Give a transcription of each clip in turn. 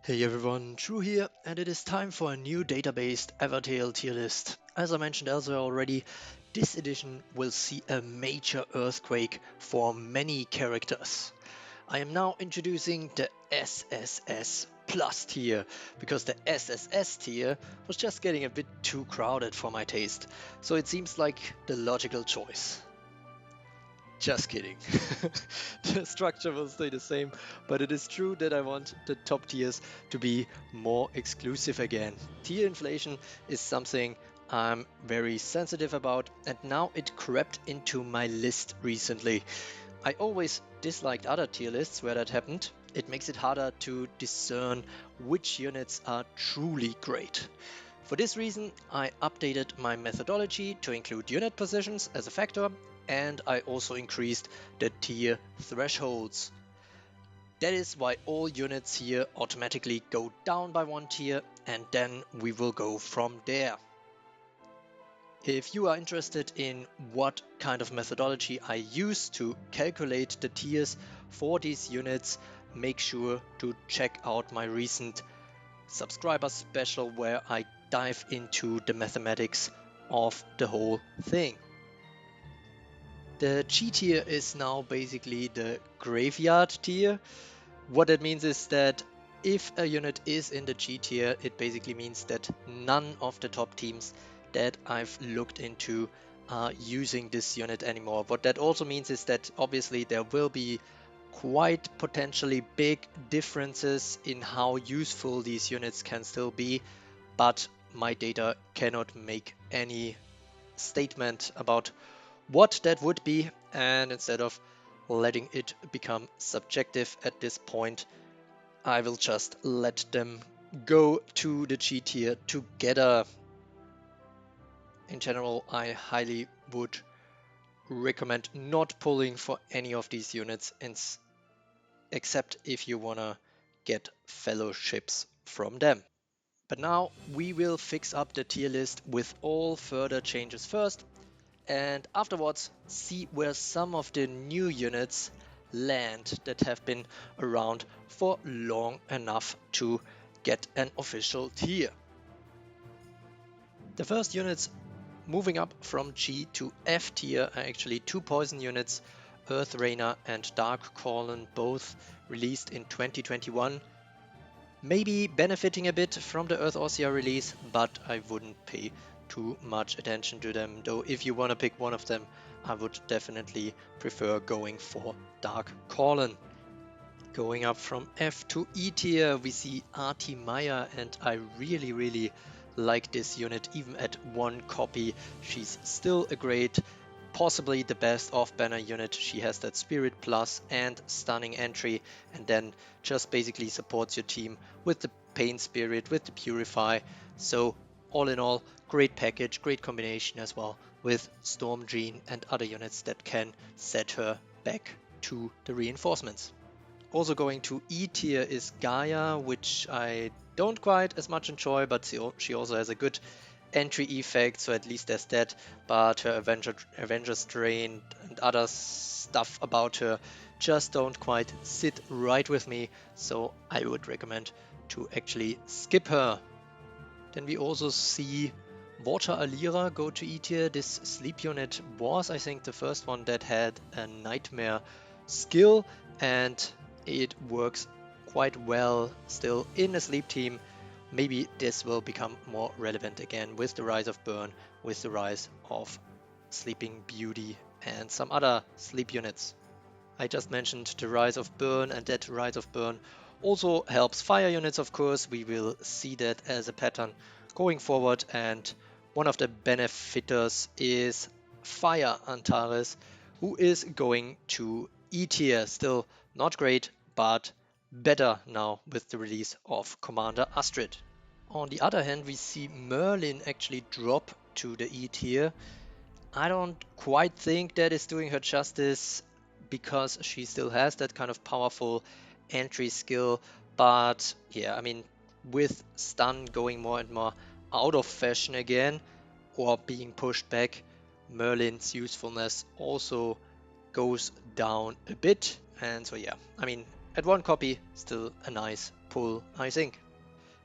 Hey everyone, True here, and it is time for a new data-based Evertale tier list. As I mentioned elsewhere already, this edition will see a major earthquake for many characters. I am now introducing the SSS Plus tier, because the SSS tier was just getting a bit too crowded for my taste, so it seems like the logical choice. Just kidding. The structure will stay the same, but it is true that I want the top tiers to be more exclusive again. Tier inflation is something I'm very sensitive about, and now it crept into my list recently. I always disliked other tier lists where that happened. It makes it harder to discern which units are truly great. For this reason, I updated my methodology to include unit positions as a factor, and I also increased the tier thresholds. That is why all units here automatically go down by one tier, and then we will go from there. If you are interested in what kind of methodology I use to calculate the tiers for these units, make sure to check out my recent subscriber special where I dive into the mathematics of the whole thing. The G tier is now basically the graveyard tier. What that means is that if a unit is in the G tier, it basically means that none of the top teams that I've looked into are using this unit anymore. What that also means is that obviously there will be quite potentially big differences in how useful these units can still be, but my data cannot make any statement about what that would be, and instead of letting it become subjective at this point, I will just let them go to the G tier together. In general, I highly would recommend not pulling for any of these units except if you wanna get fellowships from them. But now we will fix up the tier list with all further changes first, and afterwards see where some of the new units land that have been around for long enough to get an official tier. The first units moving up from G to F tier are actually two poison units, Earth Rainer and Dark Callan, both released in 2021. Maybe benefiting a bit from the Earth Ossia release, but I wouldn't pay too much attention to them, though if you want to pick one of them, I would definitely prefer going for Dark Callan. Going up from F to E tier, we see Artimaya, and I really like this unit. Even at one copy, she's still a great, possibly the best off-banner unit. She has that Spirit Plus and Stunning entry, and then just basically supports your team with the Pain Spirit, with the Purify. So all in all, great package, great combination as well with Storm Jeanne and other units that can set her back to the reinforcements. Also going to E tier is Gaia, which I don't quite as much enjoy, but she also has a good entry effect, so at least there's that. But her Avenger Strain and other stuff about her just don't quite sit right with me, so I would recommend to actually skip her. Then we also see Water Alira go to E tier. This sleep unit was, I think, the first one that had a Nightmare skill, and it works quite well still in a sleep team. Maybe this will become more relevant again with the rise of Burn, with the rise of Sleeping Beauty and some other sleep units. I just mentioned the rise of Burn, and that rise of Burn also helps fire units, of course. We will see that as a pattern going forward, and one of the benefiters is Fire Antares, who is going to E tier. Still not great, but better now with the release of Commander Astrid. On the other hand, we see Merlin actually drop to the E tier. I don't quite think that is doing her justice because she still has that kind of powerful entry skill. But yeah, I mean, with stun going more and more out of fashion again or being pushed back, Merlin's usefulness also goes down a bit. And so yeah, I mean, at one copy, still a nice pull, I think.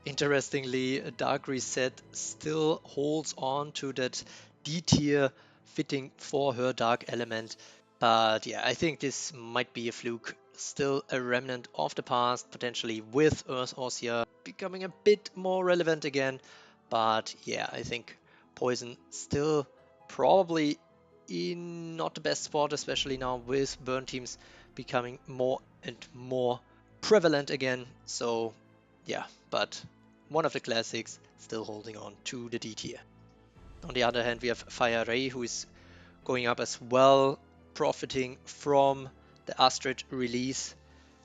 Interestingly, Dark Reset still holds on to that D tier fitting for her Dark element. But yeah, I think this might be a fluke. Still a remnant of the past, potentially with Earth Ossia becoming a bit more relevant again. But yeah, I think Poison still probably in not the best spot, especially now with burn teams becoming more and more prevalent again. So yeah, but one of the classics still holding on to the D tier. On the other hand, we have Fire Ray, who is going up as well, profiting from the Astrid release.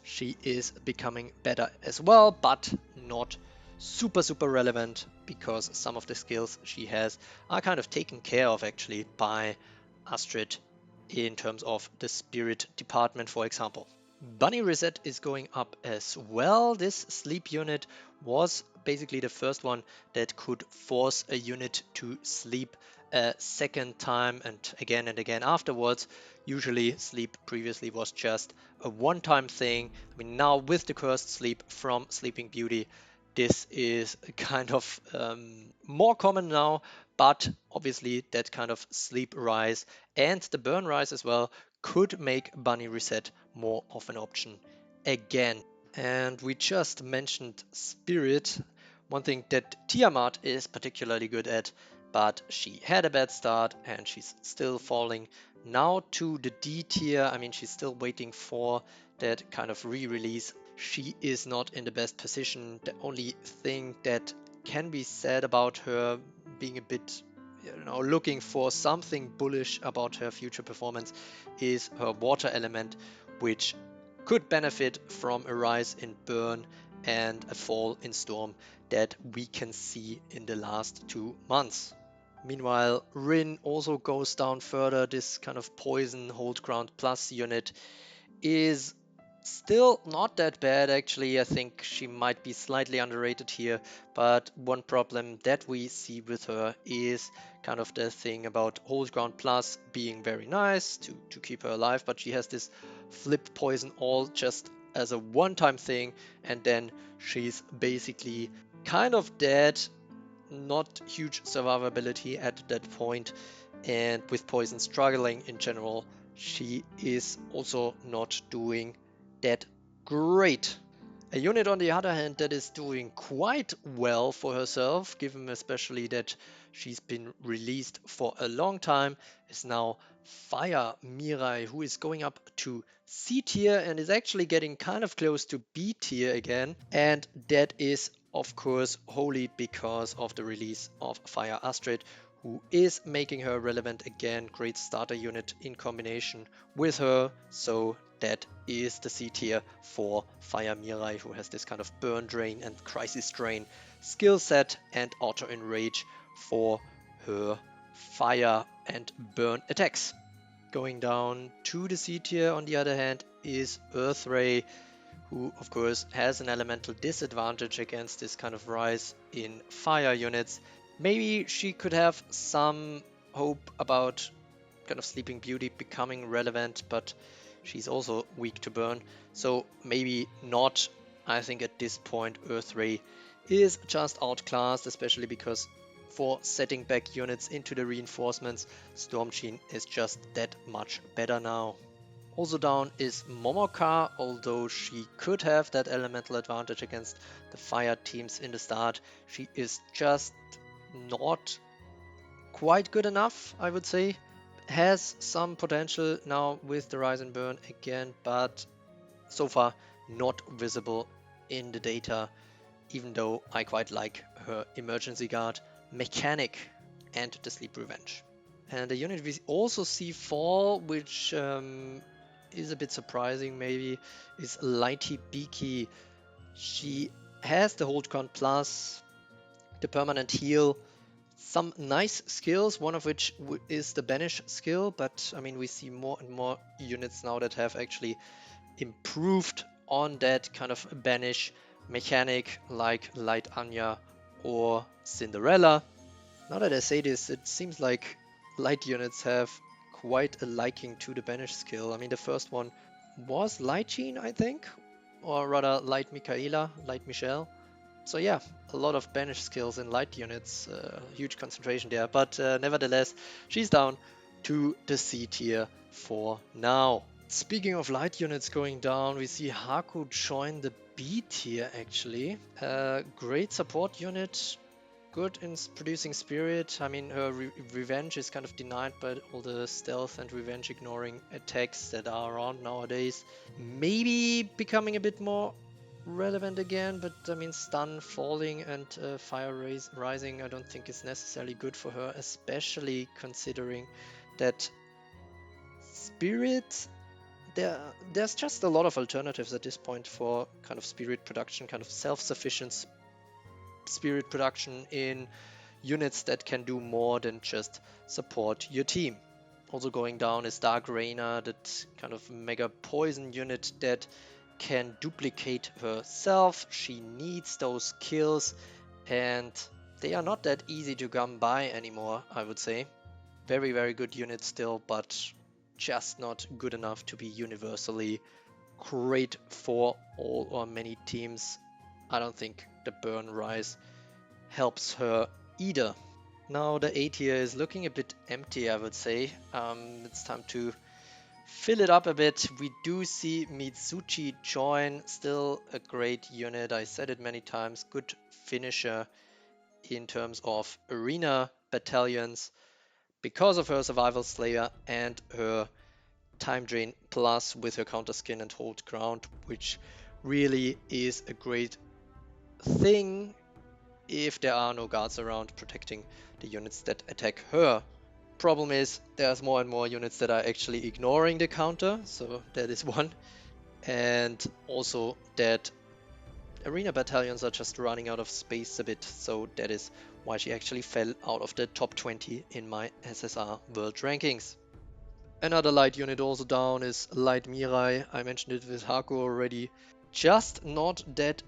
She is becoming better as well, but not super relevant because some of the skills she has are kind of taken care of actually by Astrid in terms of the spirit department, for example. Bunny Reset is going up as well. This sleep unit was basically the first one that could force a unit to sleep a second time and again afterwards. Usually sleep previously was just a one-time thing. I mean, now with the cursed sleep from Sleeping Beauty, this is kind of more common now, but obviously that kind of sleep rise and the burn rise as well could make Bunny Reset more of an option again. And we just mentioned Spirit, one thing that Tiamat is particularly good at, but she had a bad start and she's still falling now to the D tier. I mean, she's still waiting for that kind of re-release. She is not in the best position. The only thing that can be said about her being a bit looking for something bullish about her future performance is her water element, which could benefit from a rise in burn and a fall in storm that we can see in the last 2 months. Meanwhile, Rin also goes down further. This kind of poison hold ground plus unit is still not that bad actually. I think she might be slightly underrated here, but one problem that we see with her is kind of the thing about hold ground plus being very nice to keep her alive, but she has this flip poison all just as a one-time thing, and then she's basically kind of dead. Not huge survivability at that point, and with poison struggling in general, she is also not doing that great. A unit on the other hand that is doing quite well for herself, given especially that she's been released for a long time, is now Fire Mirai, who is going up to C tier and is actually getting kind of close to B tier again. And that is of course wholly because of the release of Fire Astrid, who is making her relevant again. Great starter unit in combination with her. So that is the C tier for Fire Mirai, who has this kind of burn drain and crisis drain skill set and auto enrage for her fire and burn attacks. Going down to the C tier on the other hand is Earth Ray, who of course has an elemental disadvantage against this kind of rise in fire units. Maybe she could have some hope about kind of Sleeping Beauty becoming relevant, but she's also weak to burn, so maybe not. I think at this point Earth Ray is just outclassed, especially because for setting back units into the reinforcements, Storm Jeanne is just that much better now. Also down is Momoka, although she could have that elemental advantage against the fire teams in the start. She is just not quite good enough, I would say. Has some potential now with the rise and burn again, but so far not visible in the data, even though I quite like her emergency guard mechanic and the sleep revenge. And the unit we also see fall, which is a bit surprising maybe, is Lighty Beaky. She has the hold count plus, the permanent heal, some nice skills, one of which is the banish skill, but I mean we see more and more units now that have actually improved on that kind of banish mechanic, like Light Anya or Cinderella. Now that I say this, it seems like light units have quite a liking to the banish skill. I mean, the first one was Light Jeanne, I think, or rather light Michaela, light Michelle. So yeah, a lot of banish skills in light units, huge concentration there, but nevertheless, she's down to the C tier for now. Speaking of light units going down, we see Haku join the B tier actually. Great support unit, good in producing spirit. I mean, her revenge is kind of denied by all the stealth and revenge ignoring attacks that are around nowadays. Maybe becoming a bit more relevant again, but I mean, stun, falling, and fire rising, I don't think is necessarily good for her, especially considering that spirit. There's just a lot of alternatives at this point for kind of spirit production, kind of self-sufficient spirit production in units that can do more than just support your team. Also going down is Dark Reina, that kind of mega poison unit that can duplicate herself. She needs those kills, and they are not that easy to come by anymore, I would say. Very, very good unit still, but just not good enough to be universally great for all or many teams. I don't think the Burn Rise helps her either. Now the A tier is looking a bit empty, I would say. It's time to fill it up a bit. We do see Mitsuchi join, still a great unit. I said it many times, good finisher in terms of arena battalions because of her survival slayer and her time drain plus with her counter skin and hold ground, which really is a great thing if there are no guards around protecting the units that attack her. Problem is, there's more and more units that are actually ignoring the counter, so that is one. And also that arena battalions are just running out of space a bit, so that is why she actually fell out of the top 20 in my SSR world rankings. Another light unit also down is Light Mirai. I mentioned it with Haku already. Just not that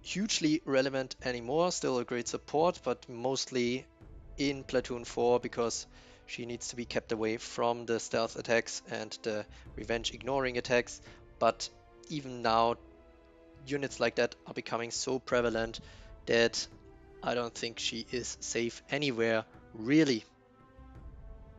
hugely relevant anymore, still a great support, but mostly in Platoon 4 because she needs to be kept away from the stealth attacks and the revenge ignoring attacks. But even now, units like that are becoming so prevalent that I don't think she is safe anywhere, really.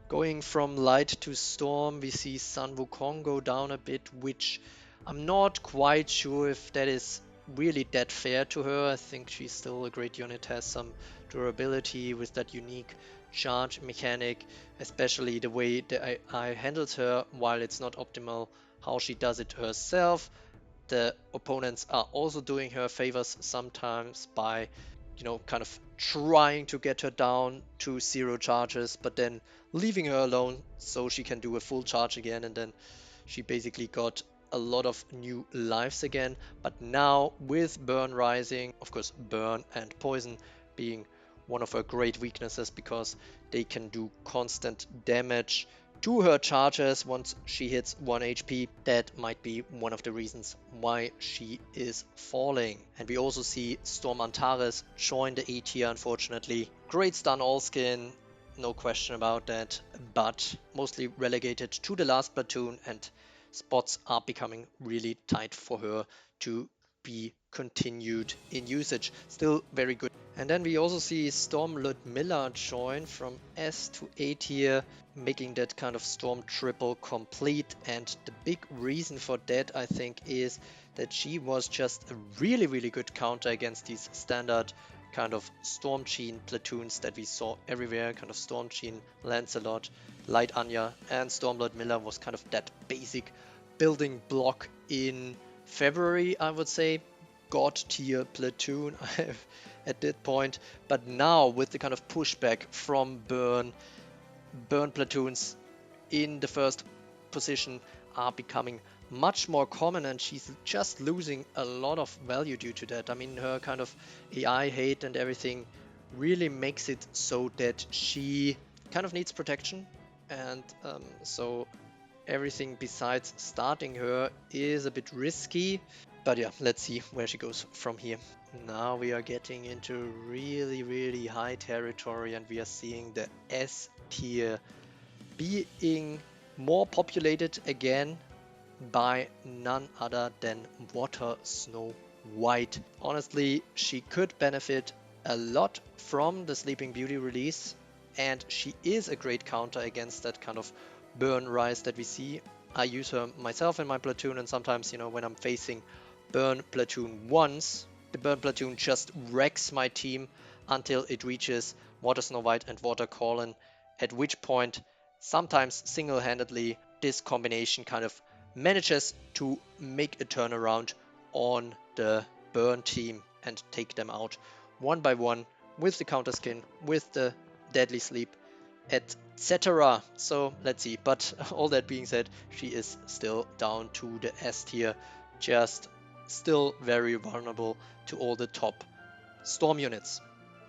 Going from light to storm, we see Sun Wukong go down a bit, which I'm not quite sure if that is really that fair to her. I think she's still a great unit, has some durability with that unique charge mechanic, especially the way that I handled her. While it's not optimal how she does it herself, the opponents are also doing her favors sometimes by, you know, kind of trying to get her down to 0 charges, but then leaving her alone so she can do a full charge again, and then she basically got a lot of new lives again. But now with Burn Rising, of course Burn and Poison being one of her great weaknesses because they can do constant damage to her charges once she hits 1 HP. That might be one of the reasons why she is falling. And we also see Storm Antares join the A tier, unfortunately. Great stun all skin, no question about that, but mostly relegated to the last platoon, and spots are becoming really tight for her to be continued in usage. Still very good. And then we also see Storm Ludmilla join from S to A tier, making that kind of Storm triple complete. And the big reason for that, I think, is that she was just a really, really good counter against these standard kind of Storm Jeanne platoons that we saw everywhere. Kind of Storm Jeanne, Lancelot, Light Anya, and Storm Ludmilla was kind of that basic building block in February, I would say. God tier platoon at that point. But now with the kind of pushback from Burn platoons in the first position are becoming much more common, and she's just losing a lot of value due to that. I mean, her kind of AI hate and everything really makes it so that she kind of needs protection, and so everything besides starting her is a bit risky. But yeah, let's see where she goes from here. Now we are getting into really, really high territory, and we are seeing the S tier being more populated again. by none other than Water Snow White. Honestly, she could benefit a lot from the Sleeping Beauty release, and she is a great counter against that kind of burn rise that we see. I use her myself in my platoon, and sometimes, when I'm facing burn platoon once, the burn platoon just wrecks my team until it reaches Water Snow White and Water Corlin, at which point sometimes single-handedly this combination kind of manages to make a turnaround on the burn team and take them out one by one with the counter skin, with the deadly sleep, etc. So let's see. But all that being said, she is still down to the S tier, just still very vulnerable to all the top storm units.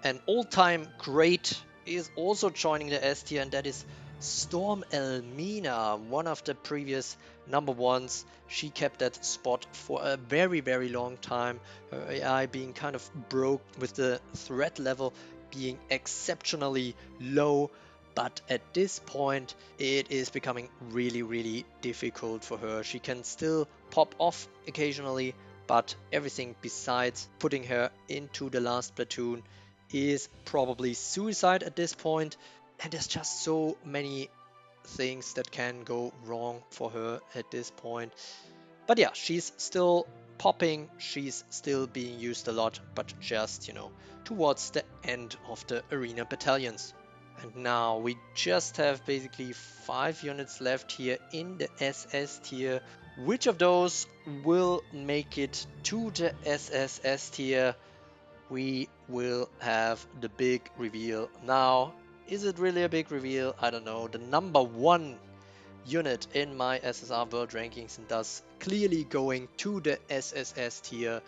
An all-time great is also joining the S tier, and that is Storm Elmina, one of the previous number ones. She kept that spot for a very, very long time. Her AI being kind of broke, with the threat level being exceptionally low. But at this point, it is becoming really, really difficult for her. She can still pop off occasionally, but everything besides putting her into the last platoon is probably suicide at this point. And there's just so many things that can go wrong for her at this point. But yeah, she's still popping, she's still being used a lot, but just, towards the end of the arena battalions. And now we just have basically 5 units left here in the SS tier. Which of those will make it to the SSS tier? We will have the big reveal now. Is it really a big reveal? I don't know. The number 1 unit in my SSR World Rankings, and thus clearly going to the SSS tier,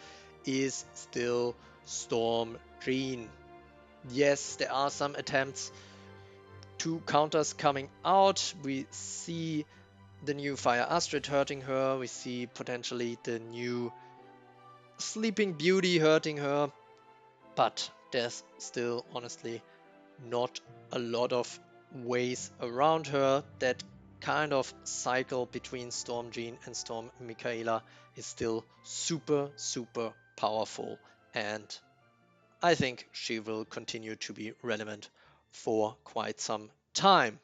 is still Storm Jeanne. Yes, there are some attempts to counters coming out. We see the new Fire Astrid hurting her. We see potentially the new Sleeping Beauty hurting her. But there's still, honestly, not a lot of ways around her. That kind of cycle between Storm Jeanne and Storm Michaela is still super, super powerful. And I think she will continue to be relevant for quite some time.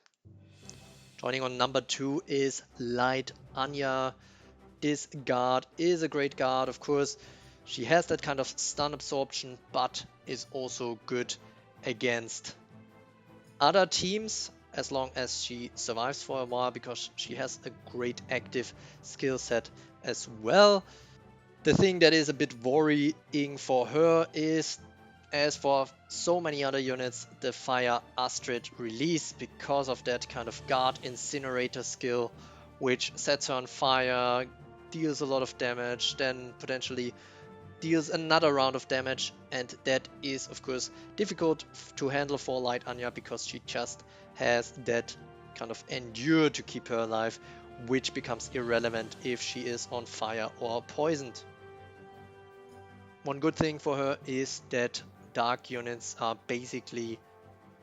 Joining on number 2 is Light Anya. This guard is a great guard, of course. She has that kind of stun absorption, but is also good against other teams as long as she survives for a while, because she has a great active skill set as well. The thing that is a bit worrying for her is, as for so many other units, the Fire Astrid release, because of that kind of guard incinerator skill, which sets her on fire, deals a lot of damage, then potentially deals another round of damage, and that is of course difficult to handle for Light Anya, because she just has that kind of endure to keep her alive, which becomes irrelevant if she is on fire or poisoned. One good thing for her is that dark units are basically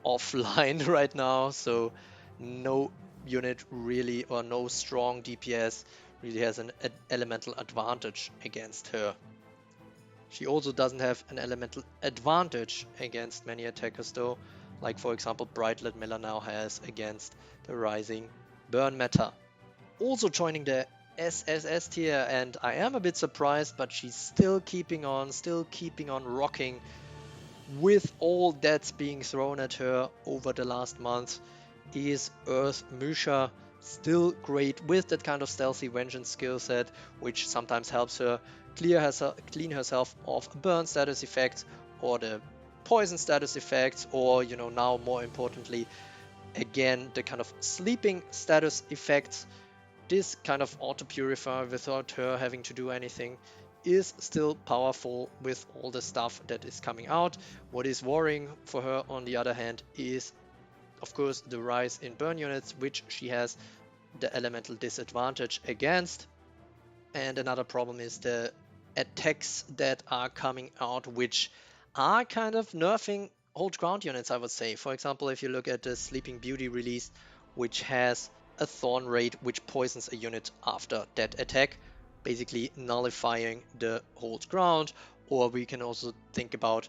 offline right now, so no unit really, or no strong DPS really has an elemental advantage against her. She also doesn't have an elemental advantage against many attackers though, like for example Bright Ludmilla now has against the rising burn meta. Also joining the SSS tier, and I am a bit surprised, but she's still keeping on rocking with all that's being thrown at her over the last month, is Earth Mysha. Still great with that kind of stealthy vengeance skill set, which sometimes helps her clean herself of burn status effects or the poison status effects, or now more importantly again the kind of sleeping status effects. This kind of auto purifier without her having to do anything is still powerful with all the stuff that is coming out. What is worrying for her, on the other hand, is of course the rise in burn units, which she has the elemental disadvantage against. And another problem is the attacks that are coming out, which are kind of nerfing hold ground units, I would say. For example, if you look at the Sleeping Beauty release, which has a Thorn Raid which poisons a unit after that attack, basically nullifying the hold ground. Or we can also think about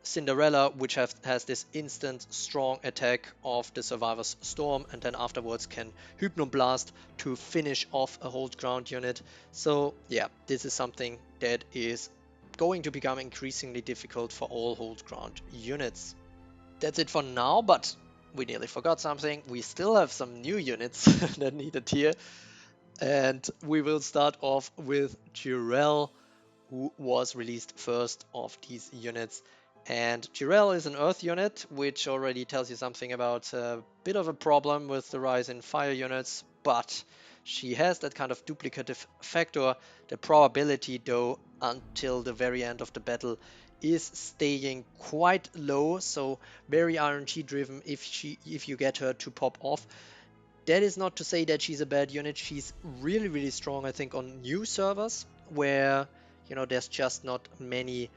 Cinderella, which has this instant strong attack of the Survivor's Storm, and then afterwards can Hypnoblast to finish off a hold ground unit. So yeah, this is something that is going to become increasingly difficult for all hold ground units. That's it for now, but we nearly forgot something. We still have some new units that need a tier. And we will start off with Gyurelle, who was released first of these units. And Gyurelle is an Earth unit, which already tells you something about a bit of a problem with the rise in fire units, but she has that kind of duplicative factor. The probability, though, until the very end of the battle is staying quite low, so very RNG driven if you get her to pop off. That is not to say that she's a bad unit. She's really, really strong, I think, on new servers where, you know, there's just not many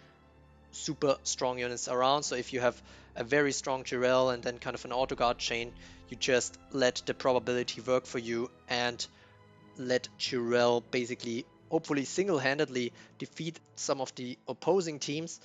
super strong units around. So if you have a very strong Gyurelle and then kind of an auto guard chain, you just let the probability work for you and let Gyurelle basically, hopefully single-handedly defeat some of the opposing teams.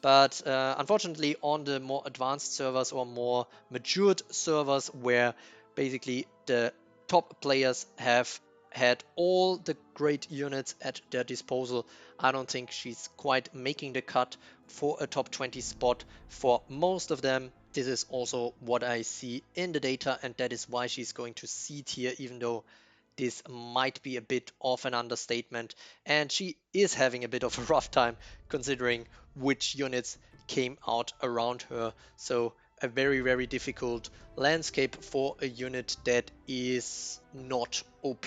But unfortunately, on the more advanced servers or more matured servers where basically the top players have had all the great units at their disposal, I don't think she's quite making the cut for a top 20 spot for most of them. This is also what I see in the data, and that is why she's going to C tier, even though this might be a bit of an understatement, and she is having a bit of a rough time considering which units came out around her. So a very, very difficult landscape for a unit that is not OP.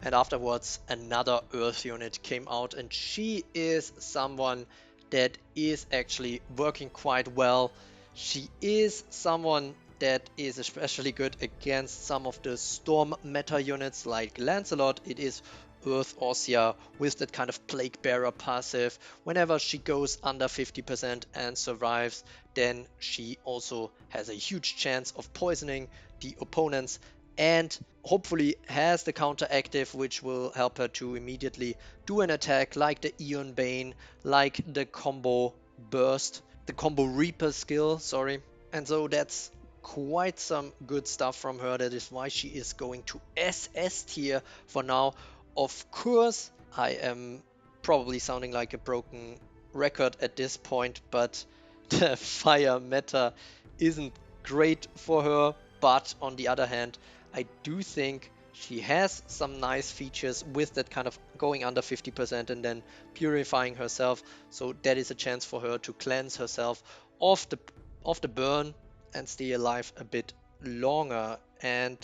And afterwards another Earth unit came out, and she is someone that is actually working quite well. She is someone that is especially good against some of the Storm meta units like Lancelot. It is Earth Ossia with that kind of Plague Bearer passive. Whenever she goes under 50% and survives, then she also has a huge chance of poisoning the opponents and hopefully has the counter active, which will help her to immediately do an attack like the Eon Bane, like the combo burst, the combo Reaper skill, sorry. And so that's quite some good stuff from her. That is why she is going to SS tier for now. Of course, I am probably sounding like a broken record at this point, but the fire meta isn't great for her. But on the other hand, I do think she has some nice features with that kind of going under 50% and then purifying herself. So that is a chance for her to cleanse herself of the burn and stay alive a bit longer. And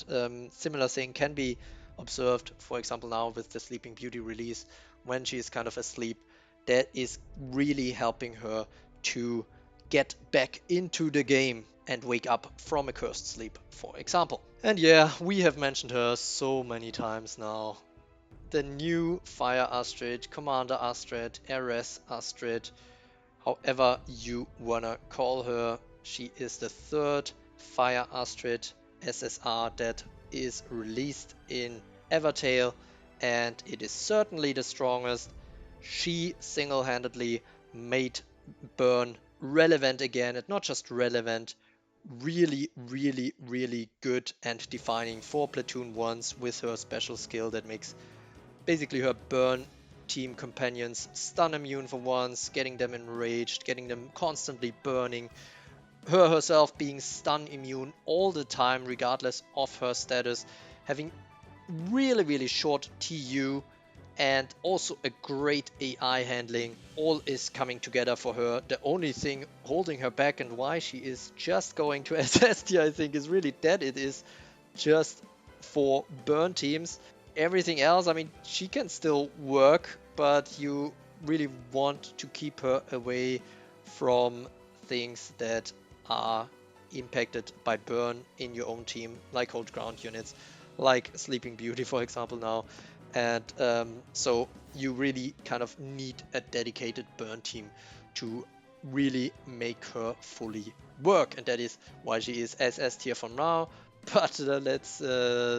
similar thing can be observed, for example, now with the Sleeping Beauty release when she is kind of asleep. That is really helping her to get back into the game and wake up from a cursed sleep, for example. And yeah, we have mentioned her so many times now. The new Fire Astrid, Commander Astrid, Heiress Astrid, however you wanna call her. She is the third Fire Astrid SSR that is released in Evertale, and it is certainly the strongest. She single-handedly made burn relevant again, and not just relevant, really, really, really good and defining for Platoon 1s with her special skill that makes basically her burn team companions stun immune for once, getting them enraged, getting them constantly burning, her herself being stun immune all the time regardless of her status, having really, really short TU and also a great AI handling. All is coming together for her. The only thing holding her back and why she is just going to SS tier, I think, is really that it is just for burn teams. Everything else, I mean, she can still work, but you really want to keep her away from things that are impacted by burn in your own team, like hold ground units, like Sleeping Beauty, for example, now. And so you really kind of need a dedicated burn team to really make her fully work. And that is why she is SS tier for now. But let's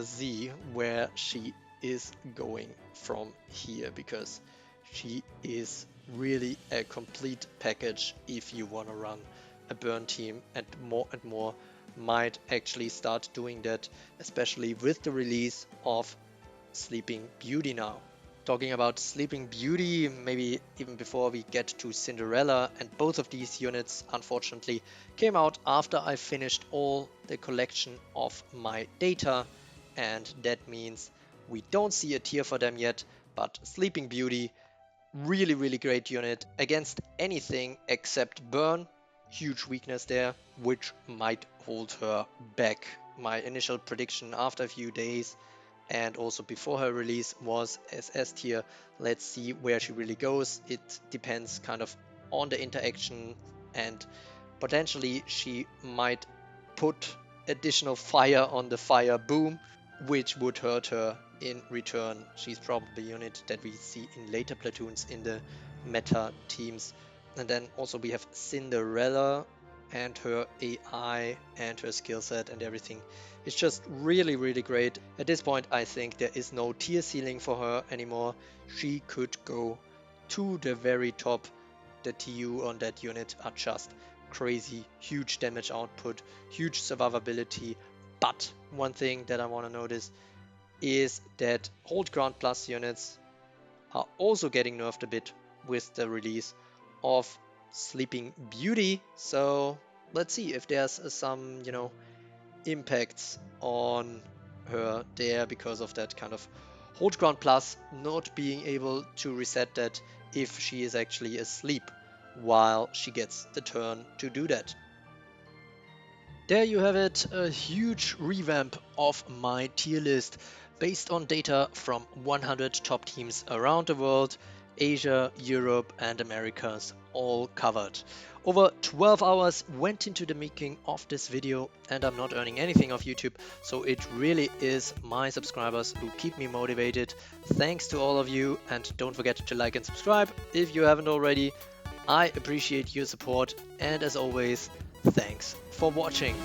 see where she is going from here, because she is really a complete package if you want to run a burn team, and more might actually start doing that, especially with the release of Sleeping Beauty now. Talking about Sleeping Beauty, maybe even before we get to Cinderella, and both of these units unfortunately came out after I finished all the collection of my data, and that means we don't see a tier for them yet, but Sleeping Beauty, really great unit against anything except burn. Huge weakness there, which might hold her back. My initial prediction after a few days and also before her release was SS tier. Let's see where she really goes. It depends kind of on the interaction, and potentially she might put additional fire on the fire boom, which would hurt her in return. She's probably a unit that we see in later platoons in the meta teams. And then also we have Cinderella, and her AI and her skill set and everything. It's just really great. At this point, I think there is no tier ceiling for her anymore. She could go to the very top. The TU on that unit are just crazy. Huge damage output, huge survivability. But one thing that I want to notice is that Hold Ground Plus units are also getting nerfed a bit with the release of Sleeping Beauty. So let's see if there's some, impacts on her there because of that kind of Hold Ground Plus not being able to reset that if she is actually asleep while she gets the turn to do that. There you have it, a huge revamp of my tier list based on data from 100 top teams around the world, Asia, Europe and Americas all covered. Over 12 hours went into the making of this video, and I'm not earning anything off YouTube, so it really is my subscribers who keep me motivated. Thanks to all of you, and don't forget to like and subscribe if you haven't already. I appreciate your support, and as always, thanks for watching.